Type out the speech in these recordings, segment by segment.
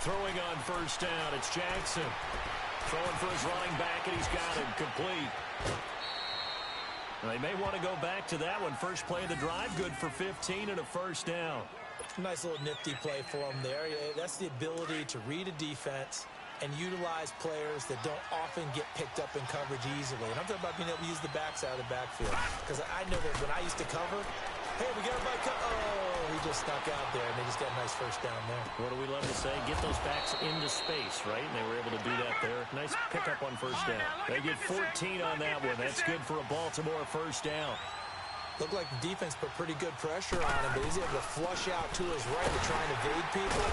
Throwing on first down, it's Jackson. Throwing for his running back, and he's got him complete. They may want to go back to that one. First play of the drive, good for 15 and a first down. Nice little nifty play for him there. That's the ability to read a defense and utilize players that don't often get picked up in coverage easily. And I'm talking about being able to use the backside of the backfield. Because I know that when I used to cover, hey, we got everybody oh, he just snuck out there, and they just got a nice first down there. What do we love to say? Get those backs into space, right? And they were able to do that there. Nice pickup on first down. They get 14 on that one. That's good for a Baltimore first down. Looked like the defense put pretty good pressure on him, but he's able to flush out to his right to try and evade people.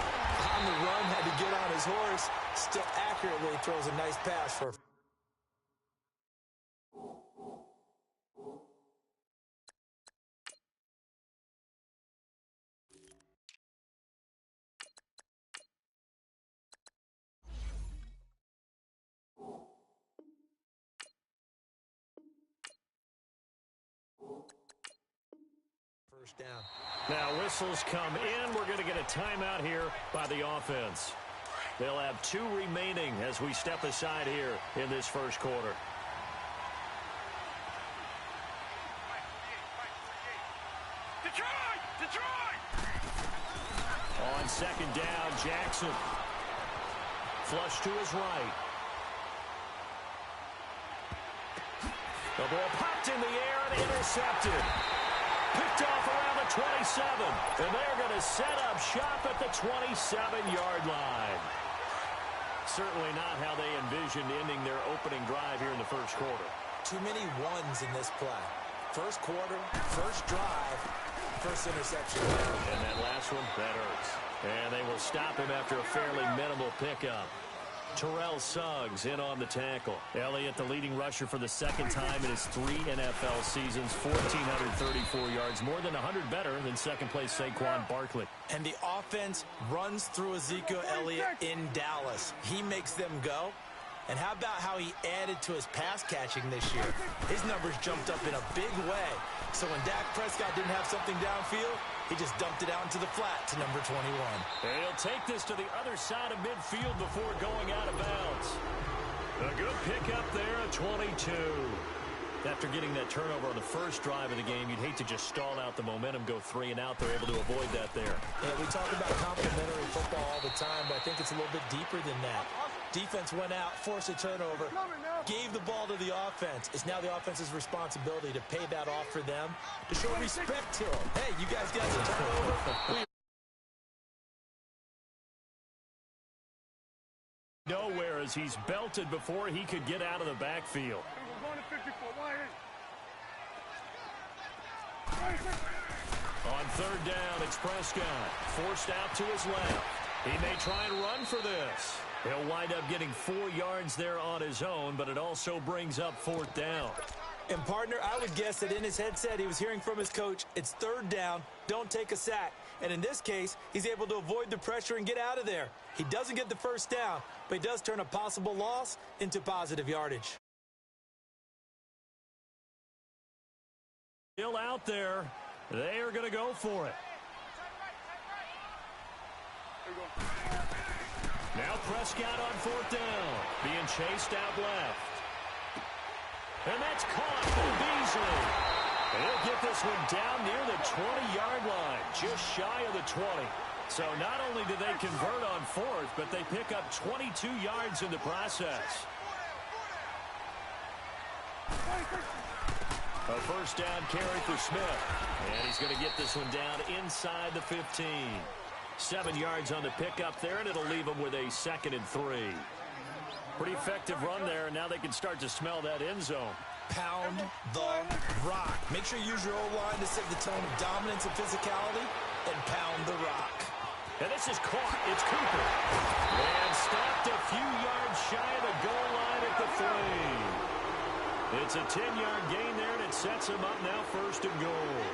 On the run, had to get on his horse. Still accurately throws a nice pass for first down. Now whistles come in. We're going to get a timeout here by the offense. They'll have 2 remaining as we step aside here in this first quarter. Detroit! On second down, Jackson. Flush to his right. The ball popped in the air and intercepted. Picked off around the 27. And they're going to set up shop at the 27-yard line. Certainly not how they envisioned ending their opening drive here in the first quarter. Too many ones in this play. First quarter, first drive, first interception. And that last one, that hurts. And they will stop him after a fairly minimal pickup. Terrell Suggs in on the tackle. Elliott, the leading rusher for the second time in his 3 NFL seasons, 1,434 yards, more than 100 better than second-place Saquon Barkley. And the offense runs through Ezekiel Elliott in Dallas. He makes them go. And how about how he added to his pass catching this year? His numbers jumped up in a big way. So when Dak Prescott didn't have something downfield, he just dumped it out into the flat to number 21. And he'll take this to the other side of midfield before going out of bounds. A good pickup there at 22. After getting that turnover on the first drive of the game, you'd hate to just stall out the momentum, go 3 and out. They're able to avoid that there. Yeah, we talk about complementary football all the time, but I think it's a little bit deeper than that. Defense went out, forced a turnover, gave the ball to the offense. It's now the offense's responsibility to pay that off for them, to show respect to them. Hey, you guys got the turnover. Nowhere as he's belted before he could get out of the backfield. On third down, it's Prescott. Forced out to his left. He may try and run for this. He'll wind up getting 4 yards there on his own, but it also brings up 4th down. And, partner, I would guess that in his headset he was hearing from his coach, it's 3rd down, don't take a sack. And in this case, he's able to avoid the pressure and get out of there. He doesn't get the first down, but he does turn a possible loss into positive yardage. Still out there. They are going to go for it. Now Prescott on 4th down. Being chased out left. And that's caught by Beasley. And he'll get this one down near the 20-yard line. Just shy of the 20. So not only do they convert on 4th, but they pick up 22 yards in the process. A first down carry for Smith. And he's going to get this one down inside the 15. 7 yards on the pickup there, and it'll leave them with a 2nd and 3. Pretty effective run there, and now they can start to smell that end zone. Pound the rock. Make sure you use your O-line to set the tone of dominance and physicality, and pound the rock. And this is caught. It's Cooper. And stopped a few yards shy of the goal line at the 3. It's a 10-yard gain there, and it sets him up now 1st and goal.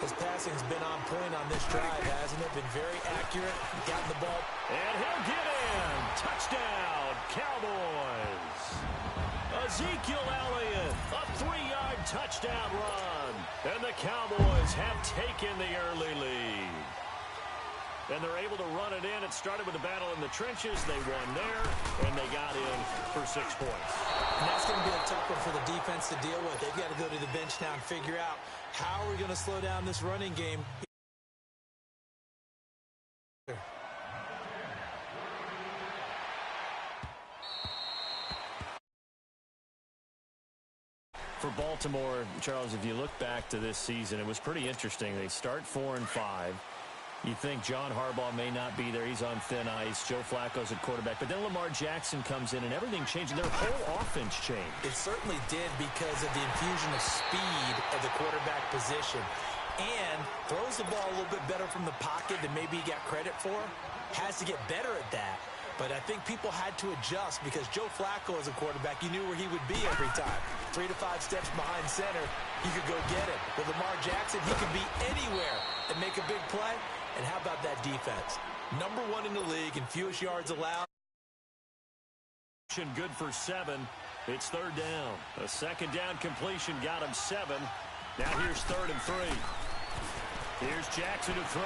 His passing's been on point on this drive, hasn't it? Been very accurate. Gotten the ball. And he'll get in. Touchdown, Cowboys. Ezekiel Elliott, a 3-yard touchdown run. And the Cowboys have taken the early lead. and they're able to run it in. It started with a battle in the trenches. They won there, and they got in for 6 points. And that's going to be a tough one for the defense to deal with. They've got to go to the bench now and figure out how are we going to slow down this running game. For Baltimore, Charles, if you look back to this season, it was pretty interesting. They start 4-5. You think John Harbaugh may not be there. He's on thin ice. Joe Flacco's at quarterback. But then Lamar Jackson comes in, and everything changed. Their whole offense changed. It certainly did because of the infusion of speed at the quarterback position. And throws the ball a little bit better from the pocket than maybe he got credit for. Has to get better at that. But I think people had to adjust because Joe Flacco as a quarterback, you knew where he would be every time. 3 to 5 steps behind center, you could go get him. With Lamar Jackson, he could be anywhere and make a big play. And how about that defense? Number 1 in the league in fewest yards allowed. Good for 7. It's 3rd down. A 2nd down completion got him 7. Now here's 3rd and 3. Here's Jackson to throw.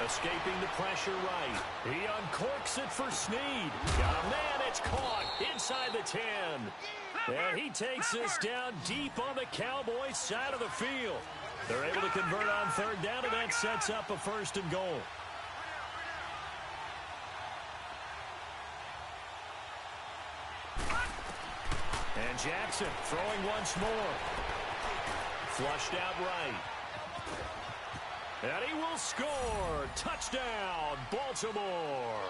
Escaping the pressure right. He uncorks it for Snead. Got a man. It's caught inside the 10. And he takes this down deep on the Cowboys side of the field. They're able to convert on 3rd down, and that sets up a 1st and goal. And Jackson throwing once more. Flushed out right. And he will score. Touchdown, Baltimore.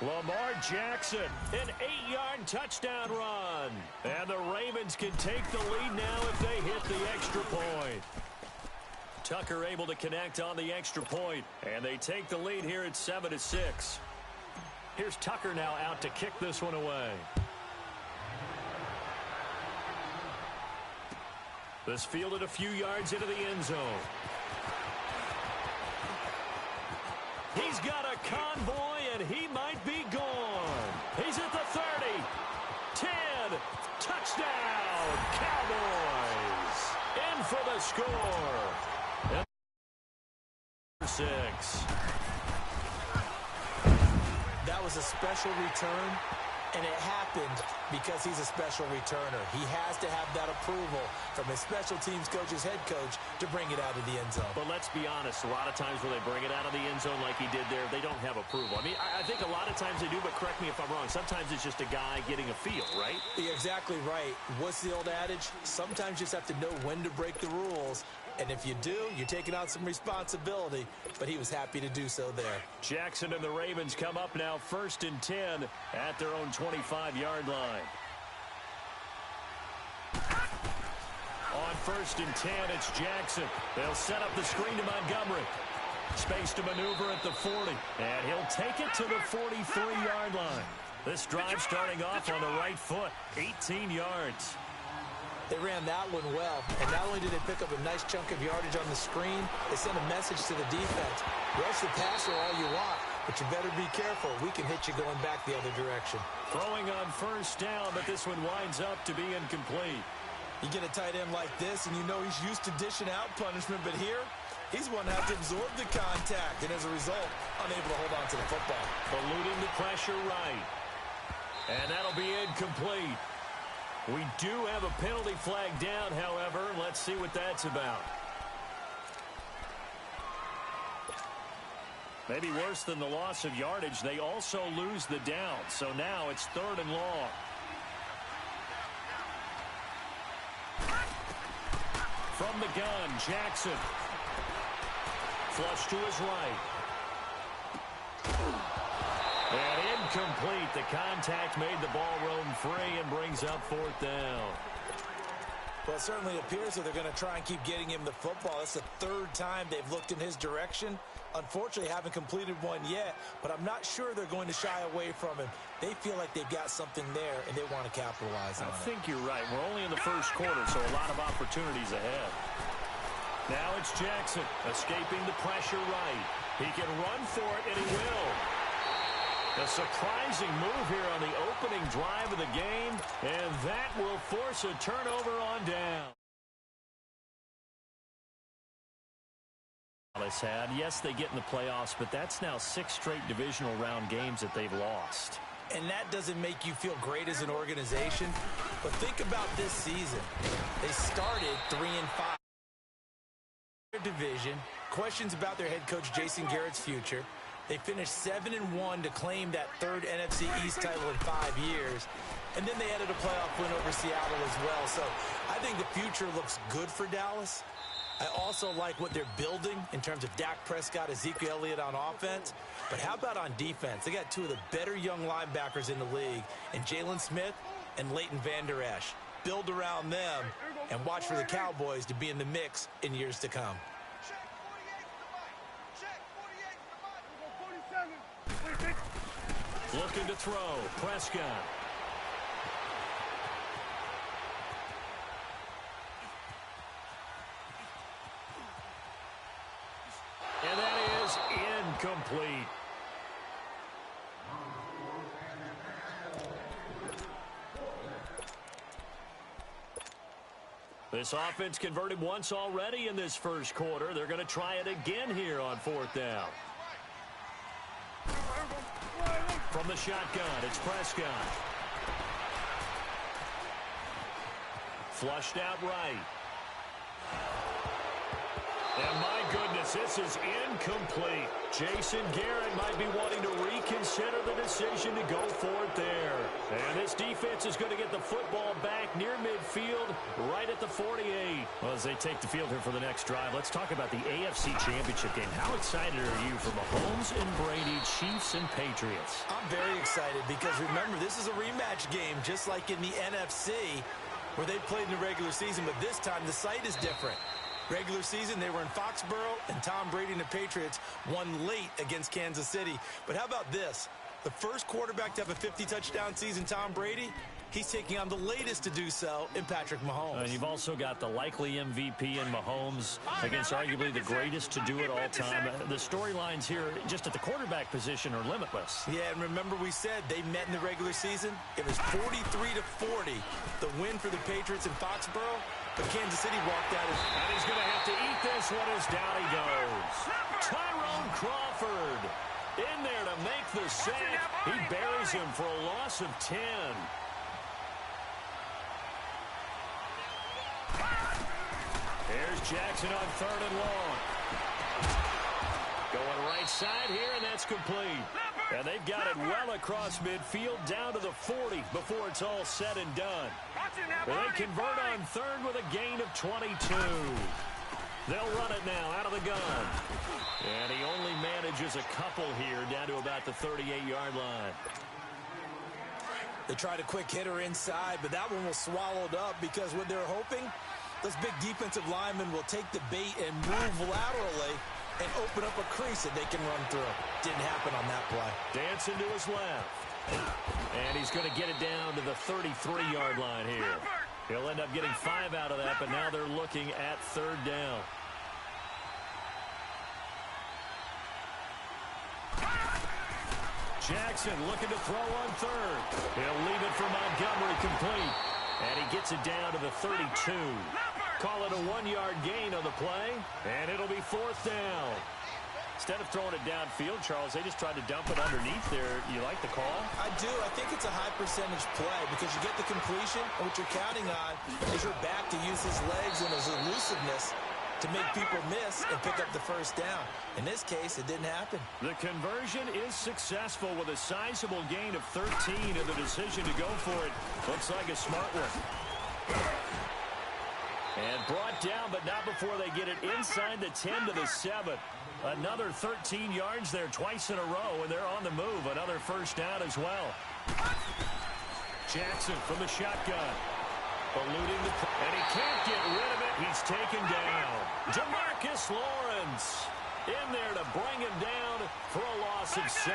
Lamar Jackson, an 8-yard touchdown run. And the Ravens can take the lead now if they hit the extra point. Tucker able to connect on the extra point. And they take the lead here at 7-6. Here's Tucker now out to kick this one away. This fielded a few yards into the end zone. He's got a convoy, and he might be gone. He's at the 30. 10. Touchdown, Cowboys. In for the score. And 6. That was a special return, and it happened because he's a special returner. He has to have that approval from his special teams coach's head coach to bring it out of the end zone. But let's be honest, a lot of times when they bring it out of the end zone like he did there, they don't have approval. I mean, I think a lot of times they do, but correct me if I'm wrong. Sometimes it's just a guy getting a feel, right? You're exactly right. What's the old adage? Sometimes you just have to know when to break the rules. And if you do, you're taking on some responsibility. But he was happy to do so there. Jackson and the Ravens come up now 1st and 10 at their own 25-yard line. On 1st and 10, it's Jackson. They'll set up the screen to Montgomery. Space to maneuver at the 40. And he'll take it to the 43-yard line. This drive starting off on the right foot. 18 yards. They ran that one well, and not only did they pick up a nice chunk of yardage on the screen, they sent a message to the defense. Rush the passer all you want, but you better be careful. We can hit you going back the other direction. Throwing on 1st down, but this one winds up to be incomplete. You get a tight end like this, and you know he's used to dishing out punishment, but here, he's one to have to absorb the contact, and as a result, unable to hold on to the football. Eluding the pressure right. And that'll be incomplete. We do have a penalty flag down, however. Let's see what that's about. Maybe worse than the loss of yardage, they also lose the down. So now it's 3rd and long. From the gun, Jackson. Flush to his right. And incomplete. The contact made the ball roam free and brings up 4th down. Well, it certainly appears that they're going to try and keep getting him the football. That's the 3rd time they've looked in his direction. Unfortunately, haven't completed one yet, but I'm not sure they're going to shy away from him. They feel like they've got something there, and they want to capitalize on it. I think you're right. We're only in the 1st quarter, so a lot of opportunities ahead. Now it's Jackson escaping the pressure right. He can run for it, and he will. A surprising move here on the opening drive of the game, and that will force a turnover on down. Dallas had. Yes, they get in the playoffs, but that's now 6 straight divisional round games that they've lost. And that doesn't make you feel great as an organization. But think about this season. They started 3-5. Their division, questions about their head coach Jason Garrett's future. They finished 7-1 to claim that 3rd NFC East title in 5 years. And then they added a playoff win over Seattle as well. So I think the future looks good for Dallas. I also like what they're building in terms of Dak Prescott, Ezekiel Elliott on offense. But how about on defense? They got 2 of the better young linebackers in the league, and Jalen Smith and Leighton Vander Esch. Build around them and watch for the Cowboys to be in the mix in years to come. Looking to throw, Prescott. And that is incomplete. This offense converted once already in this first quarter. They're going to try it again here on 4th down. From the shotgun, it's Prescott. Flushed out right. And my goodness, this is incomplete. Jason Garrett might be wanting to reconsider the decision to go for it there. And this defense is going to get the football back near midfield, right at the 48. Well, as they take the field here for the next drive, let's talk about the AFC Championship game. How excited are you for Mahomes and Brady, Chiefs and Patriots? I'm very excited because, remember, this is a rematch game, just like in the NFC, where they played in the regular season, but this time the site is different. Regular season, they were in Foxborough, and Tom Brady and the Patriots won late against Kansas City. But how about this? The first quarterback to have a 50-touchdown season, Tom Brady, he's taking on the latest to do so in Patrick Mahomes. You've also got the likely MVP in Mahomes against arguably the greatest to do it all time. The storylines here just at the quarterback position are limitless. Yeah, and remember we said they met in the regular season? It was 43-40, the win for the Patriots in Foxborough. But Kansas City walked out. And he's going to have to eat this one as down he goes. Tyrone Crawford in there to make the sack. He buries him for a loss of 10. Here's Jackson on 3rd and long. Going right side here, and that's complete. And they've got it well across midfield down to the 40 before it's all said and done. They convert on 3rd with a gain of 22. They'll run it now out of the gun. And he only manages a couple here down to about the 38-yard line. They tried a quick hitter inside, but that one was swallowed up because what they're hoping, those big defensive linemen will take the bait and move laterally and open up a crease that they can run through. Didn't happen on that play. Dancing to his left. And he's going to get it down to the 33-yard line here. He'll end up getting 5 out of that, but now they're looking at 3rd down. Jackson looking to throw on 3rd. He'll leave it for Montgomery complete. And he gets it down to the 32. Call it a 1-yard gain on the play, and it'll be 4th down. Instead of throwing it downfield, Charles, they just tried to dump it underneath there. You like the call? I do. I think it's a high-percentage play because you get the completion, and what you're counting on is your back to use his legs and his elusiveness to make people miss and pick up the 1st down. In this case, it didn't happen. The conversion is successful with a sizable gain of 13, and the decision to go for it looks like a smart one. And brought down, but not before they get it inside the 10 to the 7. Another 13 yards there twice in a row, and they're on the move. Another 1st down as well. Jackson from the shotgun. Eluding the... And he can't get rid of it. He's taken down. Demarcus Lawrence in there to bring him down for a loss of 7.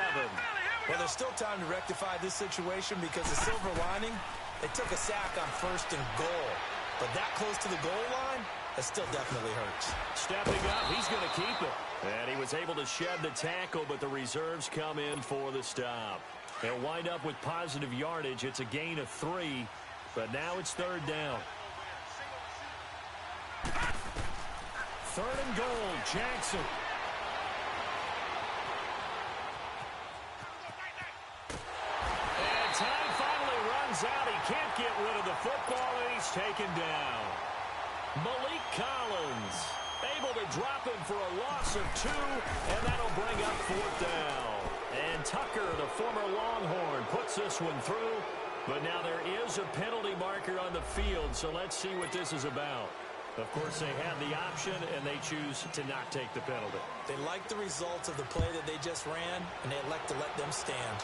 Well, there's still time to rectify this situation because the silver lining, they took a sack on 1st and goal. But that close to the goal line, that still definitely hurts. Stepping up, he's going to keep it. And he was able to shed the tackle, but the reserves come in for the stop. They'll wind up with positive yardage. It's a gain of 3, but now it's 3rd down. 3rd and goal, Jackson. is out. He can't get rid of the football, and he's taken down. Malik Collins able to drop him for a loss of 2, and that'll bring up 4th down. And Tucker, the former Longhorn, puts this one through. But now there is a penalty marker on the field, so let's see what this is about. Of course, they had the option, and they choose to not take the penalty. They like the results of the play that they just ran, and they elect to let them stand.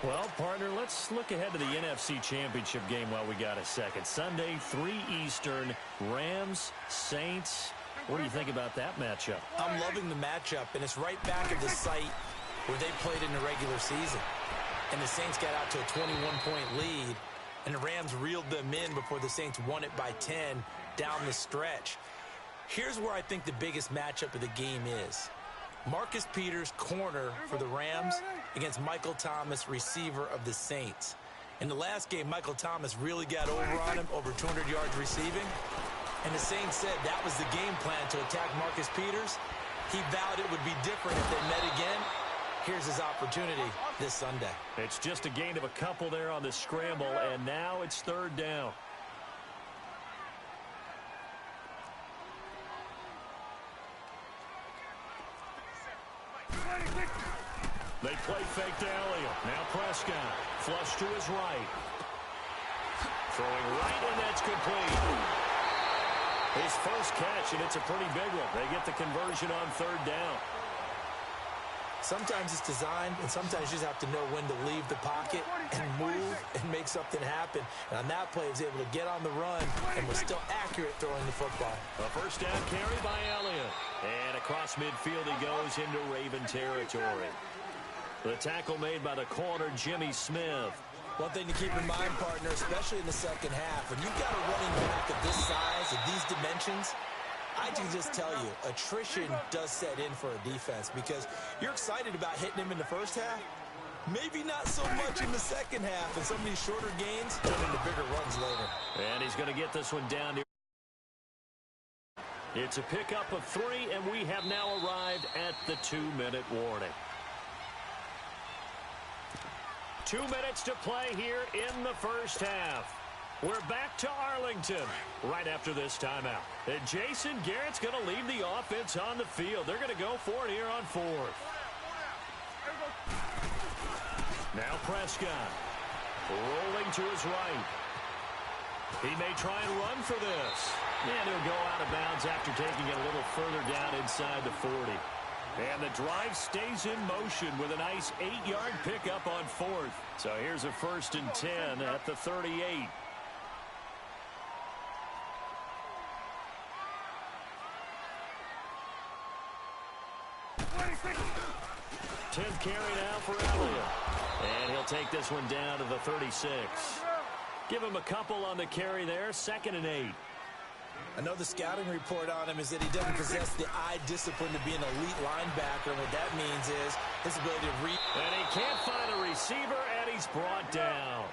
Well, partner, let's look ahead to the NFC Championship game while we got a second. Sunday, 3 Eastern, Rams, Saints. What do you think about that matchup? I'm loving the matchup, and it's right back at the site where they played in the regular season. And the Saints got out to a 21-point lead, and the Rams reeled them in before the Saints won it by 10 down the stretch. Here's where I think the biggest matchup of the game is. Marcus Peters, corner for the Rams, against Michael Thomas, receiver of the Saints. In the last game, Michael Thomas really got over on him, over 200 yards receiving. And the Saints said that was the game plan to attack Marcus Peters. He vowed it would be different if they met again. Here's his opportunity this Sunday. It's just a gain of a couple there on the scramble, and now it's 3rd down. They play fake to Elliott. Now Prescott. Flush to his right. Throwing right, and that's complete. His first catch, and it's a pretty big one. They get the conversion on 3rd down. Sometimes it's designed, and sometimes you just have to know when to leave the pocket and move and make something happen. And on that play, he was able to get on the run and was still accurate throwing the football. A first down carry by Elliott. And across midfield he goes into Raven territory. The tackle made by the corner, Jimmy Smith. One thing to keep in mind, partner, especially in the second half, when you've got a running back of this size, of these dimensions, I can just tell you, attrition does set in for a defense because you're excited about hitting him in the first half. Maybe not so much in the second half, and some of these shorter gains turn into bigger runs later. And he's going to get this one down here. It's a pickup of 3, and we have now arrived at the 2-minute warning. 2 minutes to play here in the first half. We're back to Arlington right after this timeout. And Jason Garrett's going to leave the offense on the field. They're going to go for it here on 4th. Now Prescott rolling to his right. He may try and run for this. And he'll go out of bounds after taking it a little further down inside the 40. And the drive stays in motion with a nice 8-yard pickup on 4th. So here's a 1st and 10 at the 38. 10th carry now for Elliott. And he'll take this one down to the 36. Give him a couple on the carry there. 2nd and 8. I know the scouting report on him is that he doesn't possess the eye discipline to be an elite linebacker. And what that means is his ability to read. And he can't find a receiver, and he's brought down.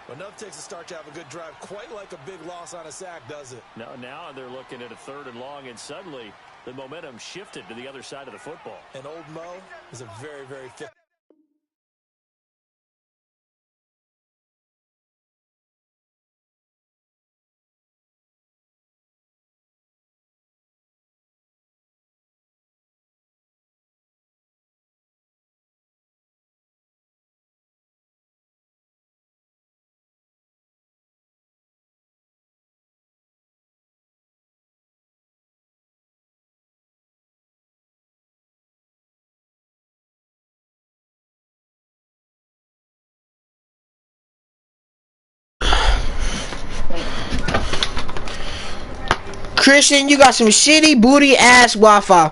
Well, enough takes a start to have a good drive. Quite like a big loss on a sack, does it? No, now they're looking at a 3rd and long, and suddenly the momentum shifted to the other side of the football. And Old Mo is a very, very fit. Christian, you got some shitty booty ass Wi-Fi.